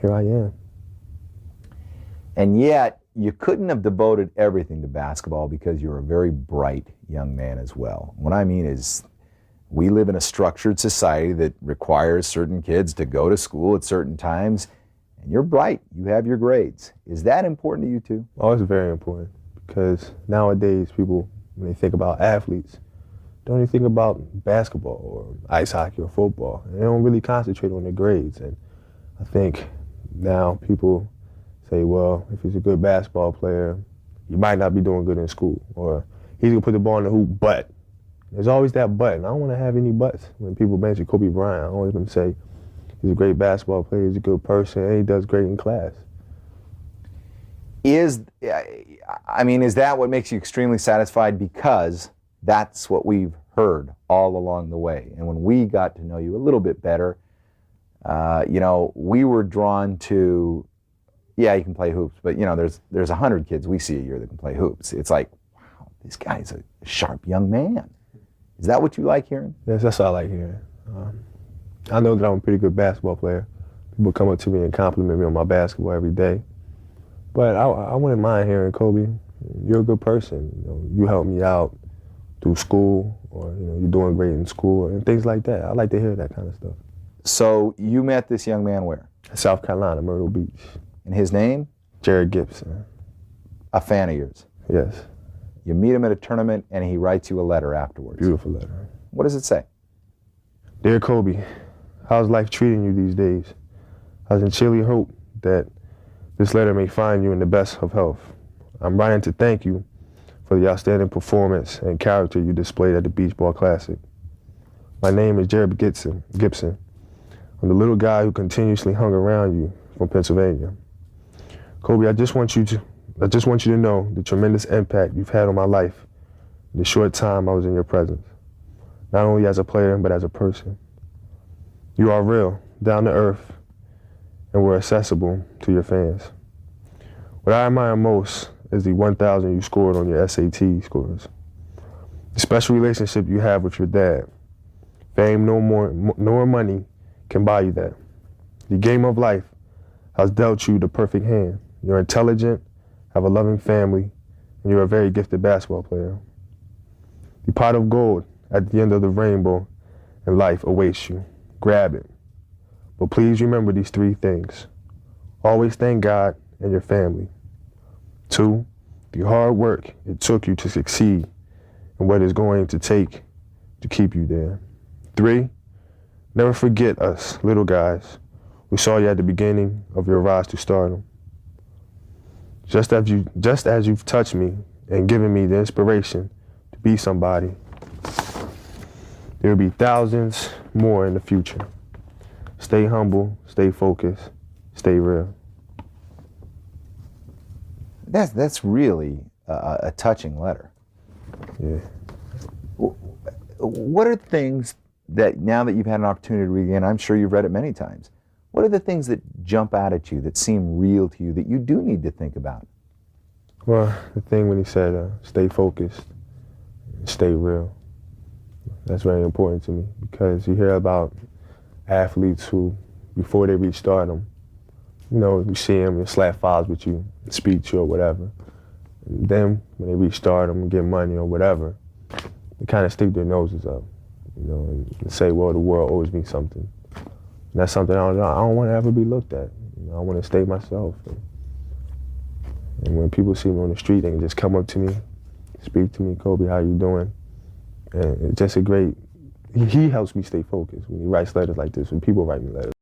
here I am. And yet, you couldn't have devoted everything to basketball because you're a very bright young man as well. What I mean is, we live in a structured society that requires certain kids to go to school at certain times, and you're bright. You have your grades. Is that important to you too? Oh, it's very important because nowadays people, when they think about athletes, don't even think about basketball or ice hockey or football. They don't really concentrate on their grades. And I think now people say, well, if he's a good basketball player, he might not be doing good in school, or he's gonna put the ball in the hoop, but. There's always that but, and I don't want to have any buts. When people mention Kobe Bryant, I always want to say he's a great basketball player, he's a good person, and he does great in class. Is that what makes you extremely satisfied? Because that's what we've heard all along the way. And when we got to know you a little bit better, we were drawn to, yeah, he can play hoops, but there's 100 kids we see a year that can play hoops. It's like, wow, this guy's a sharp young man. Is that what you like hearing? Yes, that's what I like hearing. I know that I'm a pretty good basketball player. People come up to me and compliment me on my basketball every day. But I wouldn't mind hearing, Kobe, you're a good person. You helped me out through school, or you're doing great in school, and things like that. I like to hear that kind of stuff. So you met this young man where? South Carolina, Myrtle Beach. And his name? Jared Gibson. A fan of yours? Yes. You meet him at a tournament, and he writes you a letter afterwards. Beautiful letter. What does it say? Dear Kobe, how's life treating you these days? I sincerely hope that this letter may find you in the best of health. I'm writing to thank you for the outstanding performance and character you displayed at the Beach Ball Classic. My name is Jared Gibson. I'm the little guy who continuously hung around you from Pennsylvania. Kobe, I just want you to know the tremendous impact you've had on my life in the short time I was in your presence, not only as a player, but as a person. You are real, down to earth, and were accessible to your fans. What I admire most is the 1,000 you scored on your SAT scores. The special relationship you have with your dad. Fame nor money can buy you that. The game of life has dealt you the perfect hand. You're intelligent, have a loving family, and you're a very gifted basketball player. The pot of gold at the end of the rainbow in life awaits you. Grab it. But please remember these 3 things. Always thank God and your family. 2, the hard work it took you to succeed and what it's going to take to keep you there. 3, never forget us, little guys. We saw you at the beginning of your rise to stardom. Just as you've touched me and given me the inspiration to be somebody, there will be thousands more in the future. Stay humble, stay focused, stay real. That's really a touching letter. Yeah. What are things that, now that you've had an opportunity to read again, I'm sure you've read it many times, what are the things that jump out at you, that seem real to you, that you do need to think about? Well, the thing when he said, stay focused, stay real, that's very important to me, because you hear about athletes who, before they reach stardom, you see them, they slap files with you, speak to you or whatever. And then when they reach stardom and get money or whatever, they kind of stick their noses up, and say, well, the world owes me something. And that's something I don't want to ever be looked at. I want to stay myself. And when people see me on the street, they can just come up to me, speak to me, Kobe, how you doing? And it's just a great, he helps me stay focused when he writes letters like this, when people write me letters.